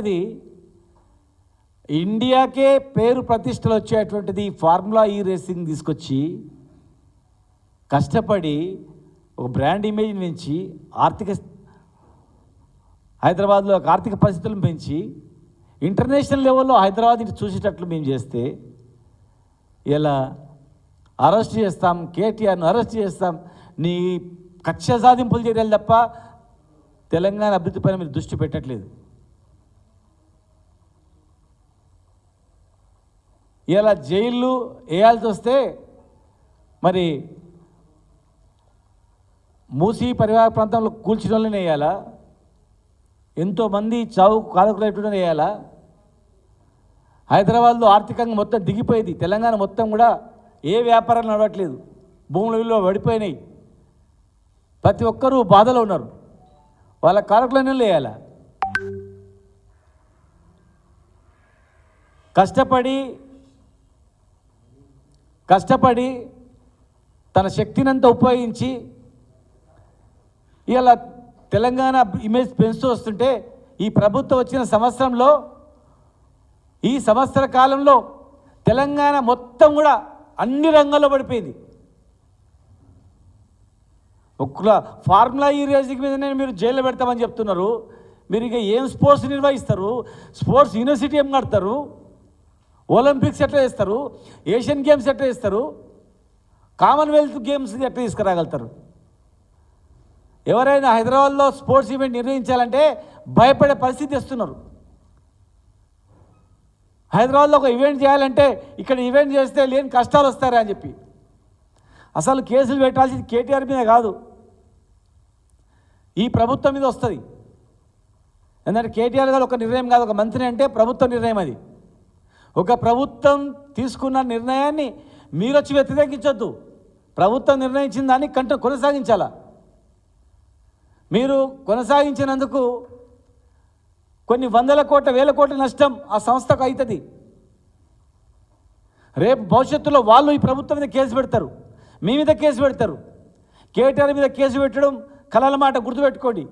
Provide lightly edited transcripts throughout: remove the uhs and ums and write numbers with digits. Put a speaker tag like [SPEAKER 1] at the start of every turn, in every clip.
[SPEAKER 1] ఇది ఇండియాకే పేరు ప్రతిష్టలు వచ్చేటువంటిది ఫార్ములా ఈ రేసింగ్ తీసుకొచ్చి కష్టపడి ఒక బ్రాండ్ ఇమేజ్ పెంచి హైదరాబాద్లో ఆర్థిక పరిస్థితులను పెంచి ఇంటర్నేషనల్ లెవెల్లో హైదరాబాద్ చూసేటట్లు మేము చేస్తే ఇలా అరెస్ట్ చేస్తాం, కేటీఆర్ను అరెస్ట్ చేస్తాం, నీ కక్ష సాధింపులు చర్యలు తప్ప తెలంగాణ అభివృద్ధి పైన మీరు దృష్టి పెట్టట్లేదు. ఇలా జైళ్ళు వేయాల్సి వస్తే మరి మూసీ పరివార ప్రాంతంలో కూల్చిన వాళ్ళని వేయాలా, ఎంతోమంది చావు కారకులైన వేయాలా? హైదరాబాద్లో ఆర్థికంగా మొత్తం దిగిపోయింది, తెలంగాణ మొత్తం కూడా ఏ వ్యాపారాలు నడవట్లేదు, భూముల విలువ పడిపోయినాయి, ప్రతి ఒక్కరూ బాధలో ఉన్నారు, వాళ్ళ కారకులనే వేయాలా? కష్టపడి తన శక్తినంతా ఉపయోగించి ఇలా తెలంగాణ ఇమేజ్ పెంచుతూ వస్తుంటే ఈ ప్రభుత్వం వచ్చిన సంవత్సరంలో, ఈ సంవత్సర కాలంలో తెలంగాణ మొత్తం కూడా అన్ని రంగాల్లో పడిపోయింది. ఒక్క ఫార్ములా ఈ రేసింగ్ మీదనే మీరు జైల్లో పెడతామని చెప్తున్నారు. మీరు ఇక ఏం స్పోర్ట్స్ నిర్వహిస్తారు? స్పోర్ట్స్ యూనివర్సిటీ ఏం కడతారు? ఒలింపిక్స్ ఎట్లా చేస్తారు? ఏషియన్ గేమ్స్ ఎట్లా చేస్తారు? కామన్వెల్త్ గేమ్స్ ఎట్లా తీసుకురాగలుగుతారు? ఎవరైనా హైదరాబాద్లో స్పోర్ట్స్ ఈవెంట్ నిర్వహించాలంటే భయపడే పరిస్థితి తెస్తున్నారు. హైదరాబాద్లో ఒక ఈవెంట్ చేయాలంటే ఇక్కడ ఈవెంట్ చేస్తే లేని కష్టాలు వస్తారా అని చెప్పి అసలు కేసులు పెట్టాల్సింది కేటీఆర్ మీద కాదు, ఈ ప్రభుత్వం మీద వస్తుంది. ఎందుకంటే కేటీఆర్ గారు ఒక నిర్ణయం కాదు, ఒక మంత్రి అంటే ప్రభుత్వ నిర్ణయం. అది ఒక ప్రభుత్వం తీసుకున్న నిర్ణయాన్ని మీరు వచ్చి వ్యతిరేకించొద్దు. ప్రభుత్వం నిర్ణయించిన దాన్ని కొనసాగించాలా. మీరు కొనసాగించినందుకు కొన్ని వందల కోట్ల వేల కోట్ల నష్టం ఆ సంస్థకు అవుతుంది. రేపు భవిష్యత్తులో వాళ్ళు ఈ ప్రభుత్వం మీద కేసు పెడతారు, మీ మీద కేసు పెడతారు. కేటీఆర్ మీద కేసు పెట్టడం కలల మాట, గుర్తుపెట్టుకోండి.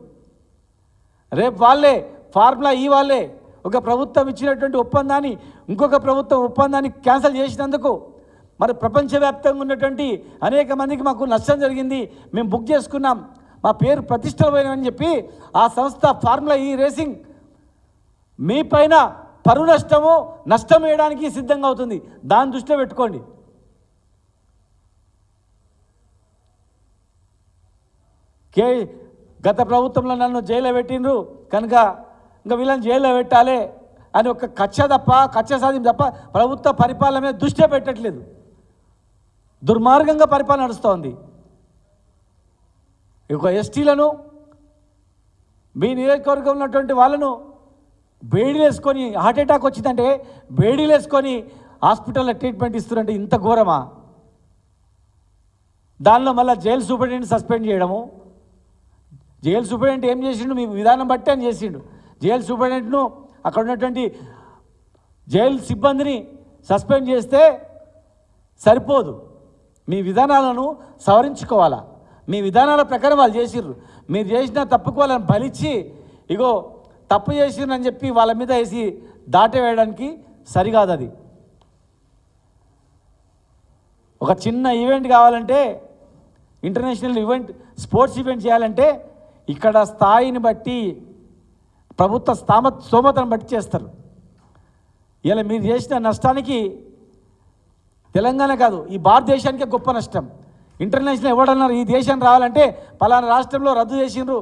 [SPEAKER 1] రేపు వాళ్ళే ఫార్ములా వాళ్ళే ఒక ప్రభుత్వం ఇచ్చినటువంటి ఒప్పందాన్ని ఇంకొక ప్రభుత్వం ఒప్పందాన్ని క్యాన్సిల్ చేసినందుకు మరి ప్రపంచవ్యాప్తంగా ఉన్నటువంటి అనేక మందికి మాకు నష్టం జరిగింది, మేము బుక్ చేసుకున్నాం, మా పేరు ప్రతిష్టలు పోయినామని చెప్పి ఆ సంస్థ ఫార్ములా ఈ రేసింగ్ మీ పైన పరువు నష్టం వేయడానికి సిద్ధంగా అవుతుంది. దాన్ని దృష్టిలో పెట్టుకోండి. గత ప్రభుత్వంలో నన్ను జైల్లో పెట్టిండ్రు కనుక ఇంకా వీళ్ళని జైల్లో పెట్టాలి అని ఒక కక్ష సాధింపు తప్ప ప్రభుత్వ పరిపాలన మీద దృష్టి పెట్టట్లేదు. దుర్మార్గంగా పరిపాలన నడుస్తోంది. ఒక ఎస్టీలను, మీ నియోజకవర్గంలో ఉన్నటువంటి వాళ్ళను బేడీలు వేసుకొని హార్ట్ అటాక్ వచ్చిందంటే బేడీలు వేసుకొని హాస్పిటల్లో ట్రీట్మెంట్ ఇస్తున్నారంటే ఇంత ఘోరమా? దానిలో మళ్ళీ జైలు సూపరింటెండెంట్ సస్పెండ్ చేయడము. జైలు సూపరింటెండెంట్ ఏం చేసిండు? మీ విధానం బట్టి అని చేసిండు. జైలు సూపరింటెండెంట్ను అక్కడ ఉన్నటువంటి జైలు సిబ్బందిని సస్పెండ్ చేస్తే సరిపోదు, మీ విధానాలను సవరించుకోవాలా. మీ విధానాల ప్రకారం వాళ్ళు చేసిర్రు, మీరు చేసిన తప్పుకు వాళ్ళని బలిచ్చి ఇగో తప్పు చేసిరని చెప్పి వాళ్ళ మీద వేసి దాటవేయడానికి సరికాదు. అది ఒక చిన్న ఈవెంట్ కావాలంటే, ఇంటర్నేషనల్ ఈవెంట్, స్పోర్ట్స్ ఈవెంట్ చేయాలంటే ఇక్కడ స్థాయిని బట్టి, ప్రభుత్వ స్తోమతను బట్టి చేస్తారు. ఇలా మీరు చేసిన నష్టానికి తెలంగాణ కాదు, ఈ భారతదేశానికే గొప్ప నష్టం. ఇంటర్నేషనల్ ఎవడన్నారు ఈ దేశం రావాలంటే పలానా రాష్ట్రంలో రద్దు చేసిండ్రు,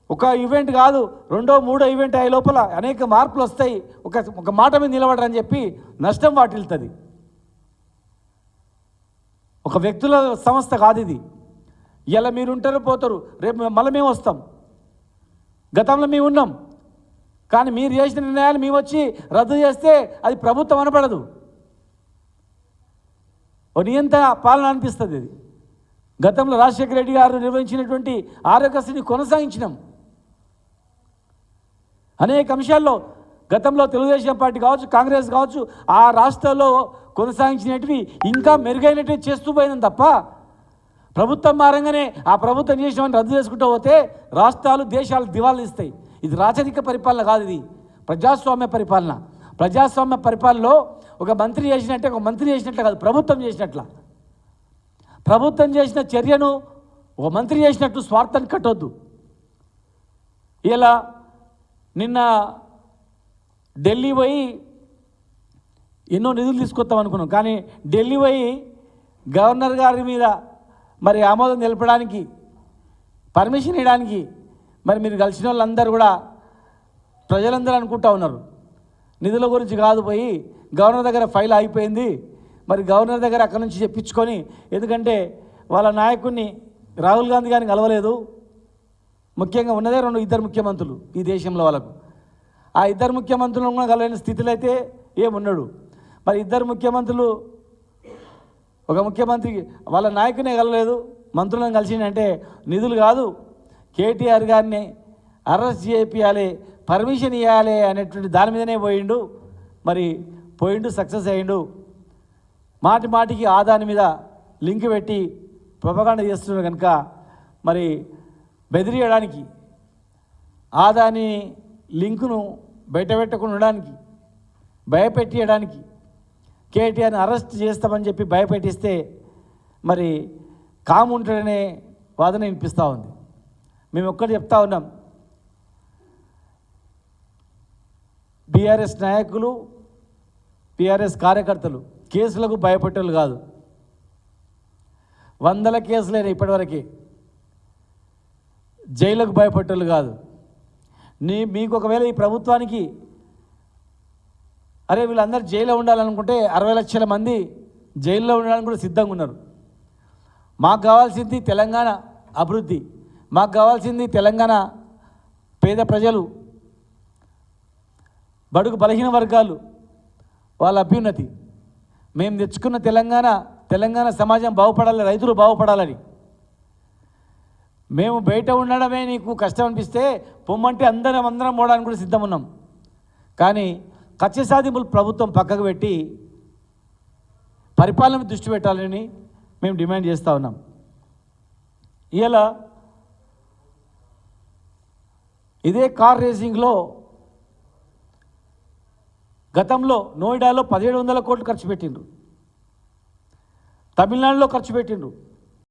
[SPEAKER 1] ఒక ఈవెంట్ కాదు 2వ 3వ ఈవెంట్ అయ్యే లోపల అనేక మార్పులు వస్తాయి, ఒక మాట మీద నిలబడరని చెప్పి నష్టం వాటిల్తుంది. ఒక వ్యక్తుల సంస్థ కాదు ఇది. ఇలా మీరు ఉంటారు పోతారు, రేపు మళ్ళీ మేము వస్తాం. గతంలో మేము ఉన్నాం, కానీ మీరు చేసిన నిర్ణయాలు మేము వచ్చి రద్దు చేస్తే అది ప్రభుత్వం అనపడదు, ఓ నియంత్రణ పాలన అనిపిస్తుంది. ఇది గతంలో రాజశేఖర రెడ్డి గారు నిర్వహించినటువంటి ఆరోగ్యశ్రీని కొనసాగించినాం. అనేక అంశాల్లో గతంలో తెలుగుదేశం పార్టీ కావచ్చు, కాంగ్రెస్ కావచ్చు, ఆ రాష్ట్రాల్లో కొనసాగించినవి ఇంకా మెరుగైనవి చేస్తూ పోయిందని తప్ప ప్రభుత్వం మారంగానే ఆ ప్రభుత్వం చేసినవన్నీ రద్దు చేసుకుంటూ పోతే రాష్ట్రాలు దేశాలు దివాళా ఇస్తాయి. ఇది రాజరిక పరిపాలన కాదు, ఇది ప్రజాస్వామ్య పరిపాలన. ప్రజాస్వామ్య పరిపాలనలో ఒక మంత్రి చేసినట్టే ఒక మంత్రి చేసినట్లు కాదు, ప్రభుత్వం చేసినట్ల. ప్రభుత్వం చేసిన చర్యను ఒక మంత్రి చేసినట్టు స్వార్థాన్ని కట్టొద్దు. ఇలా నిన్న ఢిల్లీ పోయి ఎన్నో నిధులు తీసుకొస్తాం అనుకున్నాం, కానీ ఢిల్లీ పోయి గవర్నర్ గారి మీద మరి ఆమోదం తెలపడానికి, పర్మిషన్ ఇవ్వడానికి మరి మీరు కలిసిన వాళ్ళందరూ కూడా ప్రజలందరూ అనుకుంటా ఉన్నారు నిధుల గురించి కాదు, పోయి గవర్నర్ దగ్గర ఫైల్ అయిపోయింది, మరి గవర్నర్ దగ్గర అక్కడి నుంచి చెప్పించుకొని, ఎందుకంటే వాళ్ళ నాయకుడిని రాహుల్ గాంధీ గారిని కలవలేదు. ముఖ్యంగా ఉన్నదే ఇద్దరు ముఖ్యమంత్రులు ఈ దేశంలో వాళ్ళకు. ఆ ఇద్దరు ముఖ్యమంత్రులను కూడా కలవలేని స్థితిలో అయితే ఏమున్నాడు. మరి ఇద్దరు ముఖ్యమంత్రులు, ఒక ముఖ్యమంత్రి వాళ్ళ నాయకునే కలవలేదు, మంత్రులను కలిసిందంటే నిధులు కాదు, కేటీఆర్ గారిని అరెస్ట్ చేయాలి, పర్మిషన్ ఇవ్వాలి అనేటువంటి దాని మీదనే పోయిండు. మరి పోయిండు, సక్సెస్ అయ్యిండు. మాటి మాటికి ఆదాని మీద లింక్ పెట్టి ప్రొపగాండా చేస్తున్నారు కనుక మరి బెదిరియడానికి, ఆదాని లింకును బయటపెట్టకుండా ఉండడానికి, భయపెట్టియడానికి, కేటీఆర్ని అరెస్ట్ చేస్తామని చెప్పి భయపెట్టిస్తే మరి కాము ఉంటాడనే వాదన వినిపిస్తూ ఉంది. మేము ఒక్కటి చెప్తా ఉన్నాం, బీఆర్ఎస్ నాయకులు, బీఆర్ఎస్ కార్యకర్తలు కేసులకు భయపెట్టేలు కాదు. 100 కేసులైనా ఇప్పటివరకు జైలుకు భయపెట్టేలు కాదు. మీకు ఒకవేళ ఈ ప్రభుత్వానికి అరే వీళ్ళందరూ జైల్లో ఉండాలనుకుంటే 60 లక్షల మంది జైల్లో ఉండడానికి కూడా సిద్ధంగా ఉన్నారు. మాకు కావాల్సింది తెలంగాణ అభివృద్ధి, మాకు కావాల్సింది తెలంగాణ పేద ప్రజలు, బడుగు బలహీన వర్గాలు వాళ్ళ అభ్యున్నతి. మేము తెచ్చుకున్న తెలంగాణ సమాజం బాగుపడాలి, రైతులు బాగుపడాలని. మేము బయట ఉండడమే నీకు కష్టం అనిపిస్తే పొమ్మంటే అందరం పోవడానికి కూడా సిద్ధం ఉన్నాం. కానీ కక్ష సాధింపులు ప్రభుత్వం పక్కకు పెట్టి పరిపాలన దృష్టి పెట్టాలని మేము డిమాండ్ చేస్తూ ఉన్నాం. ఇలా ఇదే కార్ రేసింగ్లో గతంలో నోయిడాలో 1700 కోట్లు ఖర్చు పెట్టిండ్రు, తమిళనాడులో ఖర్చు పెట్టిండ్రు,